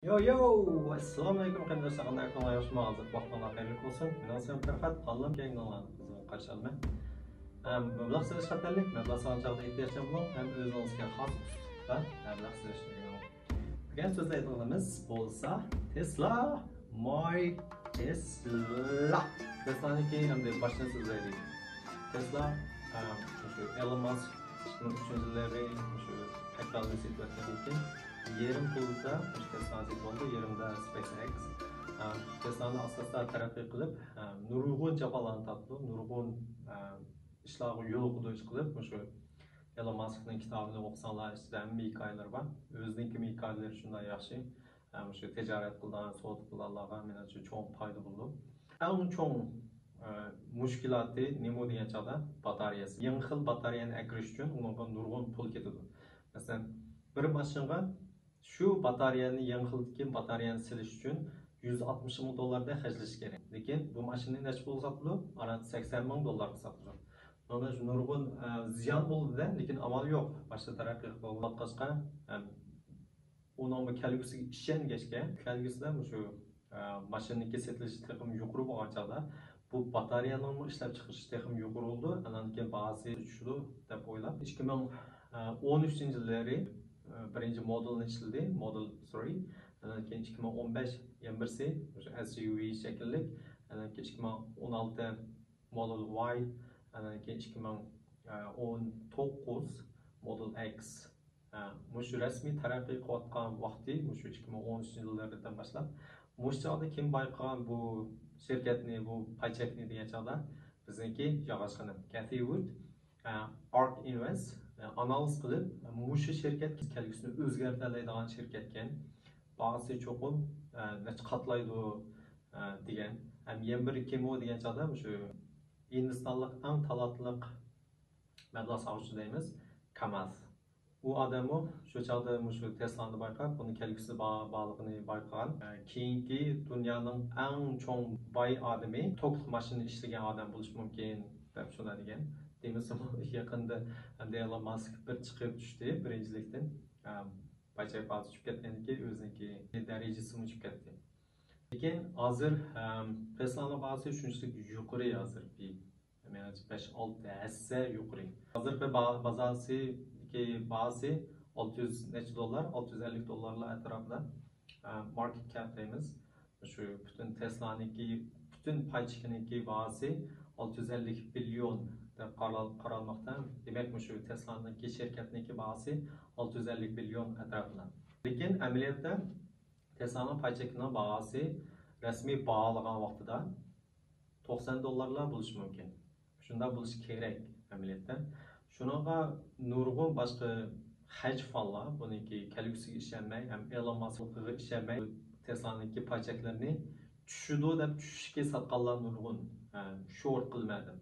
Yo yo, assalomu alaykum qarindoshlar, qanday ahvolingiz? Yaxshimisiz? Vaqtingiz xayrli bo'lsin. Men Sam Farhat, Alloh kengligini qizg'in qarshi olaman. Mablag' silish qatorlik mablag' solig'iga ehtiyojim bor, ham o'zingizga xos uslubda mablag' silishni. Bugun so'zlaydiganimiz bo'lsa Tesla, my Tesla. Tesla'niki hamda boshdan so'zlaydik. Tesla, shu Elon Musk uchinchilari shu kapitalni sitvatgan yerim pulda Tesla'ni oldu, yerimde SpaceX. Tesla'ni asosida taraqqiy qilib, nurg'un jafolarni tatdi, nurg'un ishlarga yo'l qo'yish qilib, shu Elon Muskning kitobini o'qisanlar, ichida hamma hikoyalar bor. O'zining hikoyalari shunday yaxshi. Shu tijorat qilgan, savdo qilganlarga menimcha cho'ng foyda bo'ldi. Eng cho'ng mushkuloti nima degan chog'da batareyasi. Yangi xil batareyani akirish uchun unga nurg'un pul ketadi. Masalan, bir mashinaga şu bataryani yangi xildagi batareyani silish uchun 160 ming dollarda xarjlash kerak. Lekin bu mashina necha pul sotadi? Around 80 ming dollarga sotadi. Bunda nurg'un ziyon bo'ldi-da, lekin amal yo'q. Boshqa taraqqiy qilmoqqa uning kelgusiga ishongachga, kelgusida shu mashinaniki setilishi texim yuqori bo'lgan chog'da bu batareyalarni ishlab chiqarish texim yuqori bo'ldi. Andan keyin bahasi tushdi deb o'ylab 2013-yillari birinchi modelni ishildi, Model 3. Keyin 2015 yana birsi SUV shaklli, keyin 2016 Model Y, keyin 2019 Model X. Shu rasmiy taraqqiy qilayotgan vaqti shu 2013-yillardan boshlab. Shu chog'da kim bayqagan bu shirkatni, bu paychakni degan chog'da bizniki yog'ochxona Cathy Wood, Ark Invest analiz qilib, mushu shirkat kelgusini o'zgartiradigan shirkat ekan. Bahasi cho'qim necha qatlaydi degan. Ham yana bir kim o degan chog'da shu Hindistonlik eng talantli mablag' soluvchi deymiz, Kamal. U odamni shu chog'da shu Tesla'ni bayqab, buni kelgusi bog'lig'ini bayqagan. Keyingi dunyoning eng cho'ng boy odami, to'liq mashina ishlagan odam bo'lishi mumkin deb shunday degan. Demisam yaqinda Elon Musk bir chiqib tushdi birinchilikdan. Paychak bazı tushib ketganki o'ziniki darajasi tushib ketdi. Lekin hozir Tesla'ning bazı shunchalik yuqori hozir bir 5-6 hassa yuqori. Hozirgi bazasi bazı 600 necha dollar, 650 dollarlar atrofida market cap deymiz. Shu bütün Tesla'niki, bütün paychakiniki bazı 650 bilyon deb qaralmoqda. Demak, shu Tesla'niki shirkatniki bahsi 650 bilyon atrofida. Lekin amaliyotda Tesla'ning paychakining bahsi rasmiy baholagan vaqtida 90 dollarlar bo'lishi mumkin. Shunda bo'lishi kerak amaliyotda. Shuningga nurg'un boshqa haj fonlar buniki kelgusiga ishonmay, ham Elon Musk'ga ishonmay Tesla'niki paychaklarini tushidi deb tushishga sotganlar nurg'un short qilmadi.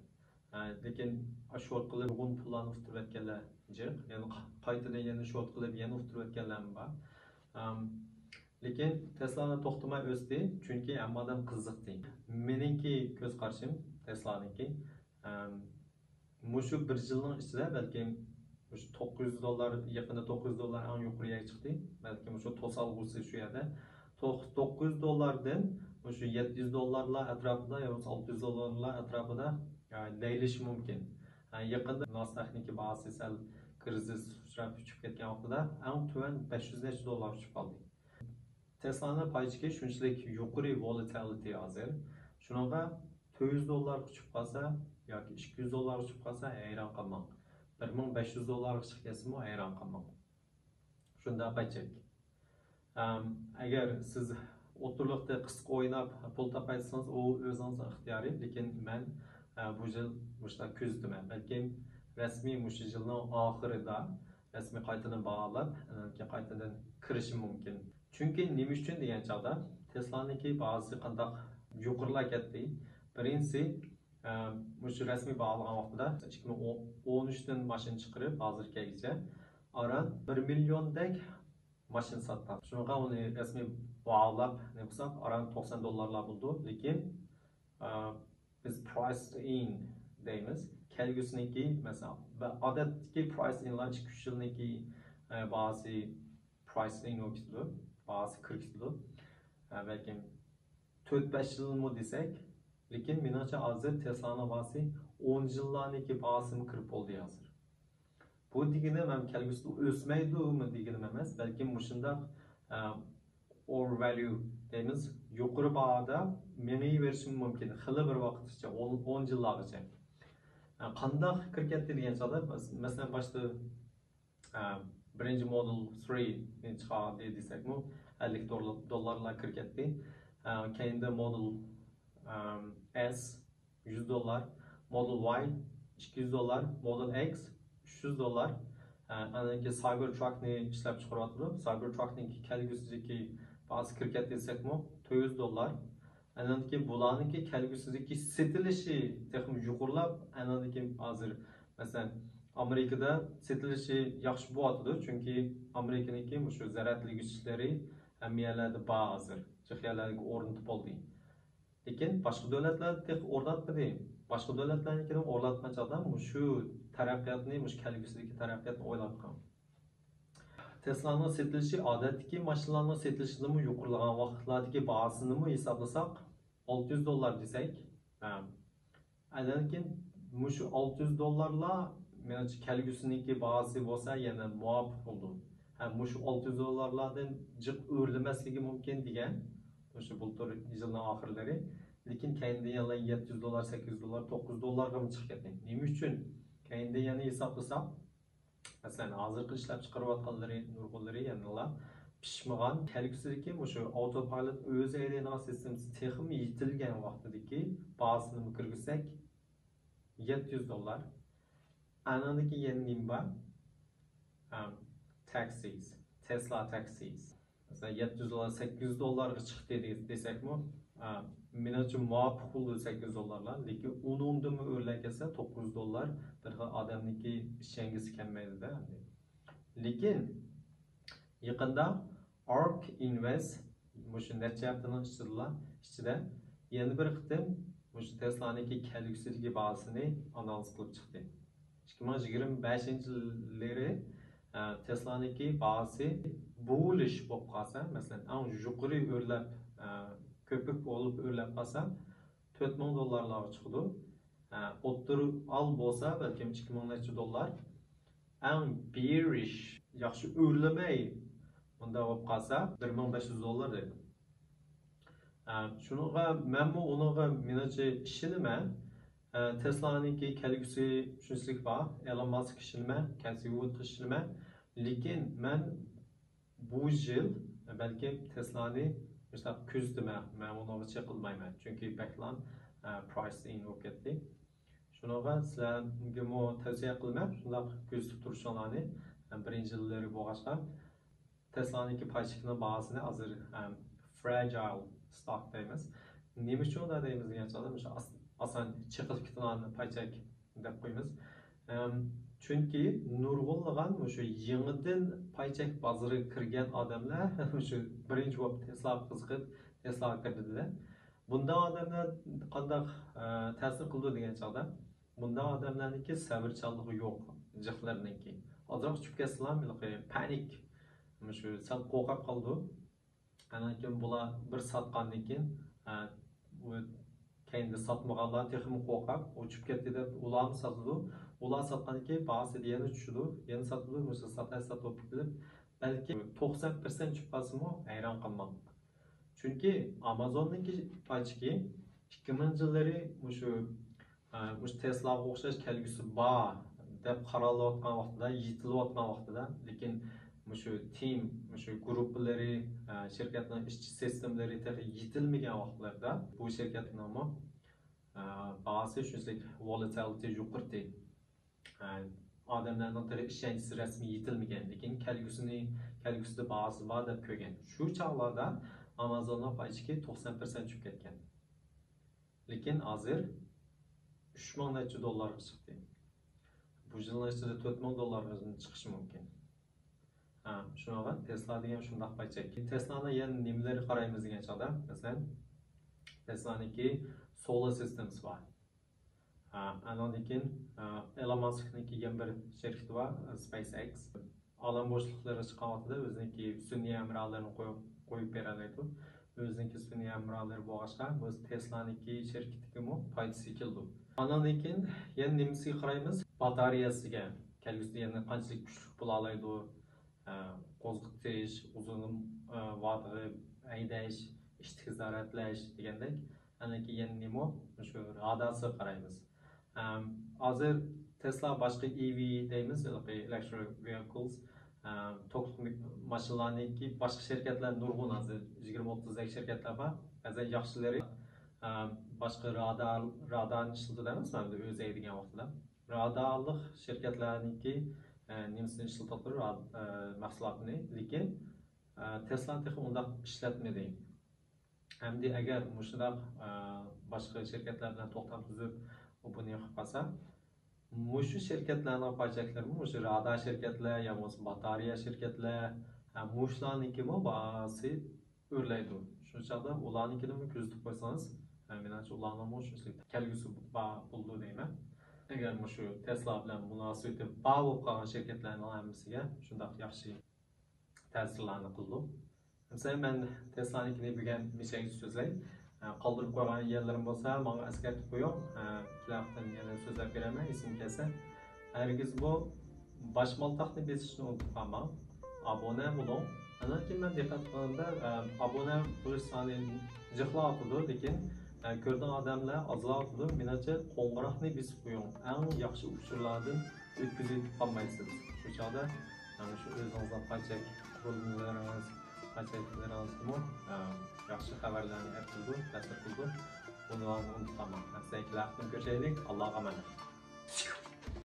Lekin short qilib nurg'un pullarni uftirib etganlar jiq, ya'ni qaytadan yana short qilib yana uftirib etganlar bor. Lekin Tesla'ni to'xtamay o'sdi, chunki hammadan qiziqdi. Meniki ko'z qarashim Tesla'niki mushu bir yilning ichida balki 900 dollar, yaqinda 900 dollar eng yuqoriga chiqdi. Balki shu to'salg'usi shu yerda 900 dollardan shu 700 dollarlar atrofida yoki 600 dollarlar atrofida deyilishi mumkin. Yaqinda Nasdaqniki bahsi sal krizis uchrab tushib ketgan vaqtida eng tuvan 500 dollar tushib qoldi. Tesla'ning paychaki shunchalik yuqori volatility hozir. Shuningga 400 dollar tushib qolsa yoki 200 dollar tushib qolsa hayron qolmang. 1500 dollarga chiqib ketsa-mu hayron qolmang. Shunda paychak. Agar siz o'tirliqda qisqa o'ynab pul topaysangiz, u o'zingiz ixtiyoriy, lekin men bu yil mushta kuzdiman. Balki rasmiy mush yilning oxirida rasmiy qaytadan baholab, keyin qaytadan kirishim mumkin. Chunki nima uchun degan chog'da Tesla'niki bahsi qandoq yuqorilab ketdi. Birinchisi mush rasmiy baholagan vaqtida 2013 dan mashina chiqarib hozirgacha around 1 milliondek mashina sotdi. Shunga uni rasmiy baholab ne qilsak around 90 dollarlar bo'ldi. Lekin biz price in deymiz. Kelgusiniki mesela odatdagi price inlar 2-3 yilniki bahsi price in o'tdi. bahası 40 yıl. Belki 4-5 yıl mı desek, lekin menimcha hozir Tesla'nın bahası 10 yillarniki bahasini kirib oldi hozir. Bu degani men kelgusida o'smaydimi deganim emas, balki mushundaq overvalue deymiz, yuqori bahada mengayverishim mumkin. Xili bir vaqtgacha, 10 yillargacha. Qandaq kirib ketdi degan chog'da, masalan boshda birinchi Model 3 chiqadi desakmi, $50 kirib ketdi. Keyinda Model S $100, Model Y $200, Model X $300. Anaki Cybertruck'ni ishlab chiqaryapti. Cybertruck'ning kelgusidagi bahasi kirib ketdi desakmi, $400. Anaki bularniki kelgusidagi setilishi texnik yuqorilab, anaki hozir masalan Amerikada setilishi yaxshi bo'lyapti, chunki Amerikaniki shu zaratligichlari hamiyalarda bor hozir. Chexiyalarga o'rnatib oldi. Lekin boshqa davlatlar o'rnatmadi. Boshqa davlatlarnikini o'rnatmachoqdan shu taraqqiyotni, shu kelgusidagi taraqqiyotni o'ylab qolgan. Tesla'nın setilishi odatdagi mashinalarning setilishidan yuqorilgan vaqtlardagi bahasini hisoblasak $600 desak, lekin shu $600lar menimcha kelgusidagi bahasi bo'lsa yana muvofiq bo'ldi. Shu $600lardan jiq o'rlamasligi mumkin degan shu bultur yilning oxirlari, lekin keyinda yana $700, $800, $900ga chiqib ketdi. Nima uchun? Keyinda yana hisoblasak, masalan hozirgi ishlab chiqarayotganlari nurg'unlari yana pishmagan kelgusidagi shu autopilot o'zi aylanadigan sistemasi texnik yetilgan vaqtidagi bahasini kirgizsak $700. Anadagi yana nima bor? Taxis, Tesla taxis. Mesela $700, $800 chiqdi desakmi, menimcha muvofiq bo'ldi $800, lekin undan o'rlab kelsa $900 bir xil odamniki ishingisi kelmaydi-da. Lekin yaqinda ARK Invest shu necha haftaning ichida yana bir qitim shu Tesla'niki kelgusidagi bahasini analiz qilib chiqdi. 2025-yillari Tesla'niki bahasi bullish bo'lib qolsa, masalan, eng yuqori o'rlab ko'pik bo'lib o'rlab qolsa $4000 chiqdi. O'ttir al bo'lsa balki $2000. Eng bearish, yaxshi o'rlamay bunda bo'lib qolsa $1500 dedi. Shuninga menmi uninga menimcha ishonaman. Tesla'niki kelgusi shunchalik bor, Elon Musk ishonma, Casey Wood ishonma, lekin men bu yil balki Tesla'ni mesela ko'zdiman, men uni chaqilmayman, chunki backland price in bo'lib ketdi. Shuninga sizlarga tavsiya qilaman, shunday ko'zda turishinglarni birinchi yillari bo'lg'achqa Tesla'niki paychikning bahasini hozir fragile stock deymiz. Nima uchun deymiz degancha asan chiqib ketadigan paychak deb qo'yamiz. Chunki nurg'unlagan shu yangidan paychak bozoriga kirgan odamlar shu birinchi bo'lib Tesla qiziqib Teslaga kirdilar. Bunda odamlar qanday ta'sir qildi degan chog'da, bunda odamlarniki sabrchanligi yo'q, jiqlarniki. Ozroq tushib ketsalar, panik, shu sal qo'rqib qoldi. Anakin bular bir sotgandan keyin keyinda sotmaganlar texmi qo'rqib, o'chib ketdi deb ularni sotdi. Ular sotgandan keyin bahasi yana tushdi, yana sotdi, o'sha sotib ketdi. Balki 90% tushib qolsa-mu, hayron qolmang. Chunki Amazon'niki paychiki 2000-yillari shu Tesla'ga o'xshash kelgusi bor deb qaralayotgan vaqtida, yetilayotgan vaqtida, lekin shu team, shu guruhlari, shirkatning ishchi sistemlari yetilmagan vaqtlarda bu shirkatning bahasi shunchalik volatility yuqordi. Odamlarning ishonchi rasmiy yetilmagan, lekin kelgusida bahasi bor deb ko'rgan. Shu chog'larda Amazon'ning paychiki 90% tushib ketgan. Lekin hozir $3000 chiqdi. Bu yilning ichida $4000 chiqishi mumkin. Shunaqa Tesla degan shunday paychak. Tesla'ning yana nimalarga qaraymiz degan chog'da, masalan, Tesla'niki solar systems bor. Andan keyin Elon Musk'niki yana bir shirkati bor, SpaceX. Alam bo'shliqlari chiqqan vaqtida o'ziniki sun'iy amralarni qo'yib beradi. O'zining kasbini ham birolar bo'lg'achqa, o'z Tesla'niki shirkatiga foydasi keldi. Ondan keyin yana nimasiga qaraymiz? Batareyasiga. Kelgusida yana qanchalik kuchli bo'la oladi, qo'zg'atish, uzun vaqtga haydash, ishni zaryadlash degandek. Ana keyin nima? Shu radarsiga qaraymiz. Hozir Tesla boshqa EV deymiz, electric vehicles, to'liq mashinalarniki boshqa shirkatlar nurg'un hozir 20-30 shirkatlar bor. Ba'zan yaxshilari boshqa radarni ishlatadimiz, mana o'z degan vaqtida. Radarlik shirkatlarniki nimasini ishlatadi, mahsulotni, lekin Tesla texnik undaq ishlatmaydi. Hamda agar mushundaq boshqa shirkatlar bilan to'xtam tuzib buni qilib qolsa, mushu shirkatlarning paychaklari, mushu radar shirkatlar ya bo'lmasa batareya shirkatlar, mushlarniki bahsi o'rlaydi. Shunchada ularnikini kuzatib qo'ysangiz, menimcha ularning shunchalik kelgusi bo'ldi deyman. Agar mushu Tesla bilan munosabati bor bo'lib qolgan shirkatlarning hammasiga shundoq yaxshi ta'sirlarni qildi. Mesela ben Tesla'nikini bilgen bir şey sözley. Kaldırıp koygan yerlerim olsa bana eskertip koyuyorum. Kilaftan yana sözler veremem, isim kese. Herkes bu başmaltakını besişini unutup kalmam. Abone olun. Ana ki ben dikkat kılığında abone buluş sani cıhla atıdı. Lekin gördüğün adamla azla atıdı. Menimce qo'ng'iroqni besip koyuyorum. En yaxshi uçurlardan ötküzüp kalmayısınız. Şu çağda şu özünüzden payçak kurulumlarınız, payçaklarınızı yaxshi xabarlarni aytdi, ta'sir qildi. Buni unutmayman. Sizlarga rahmat ko'rsaylik. Allohga emanet.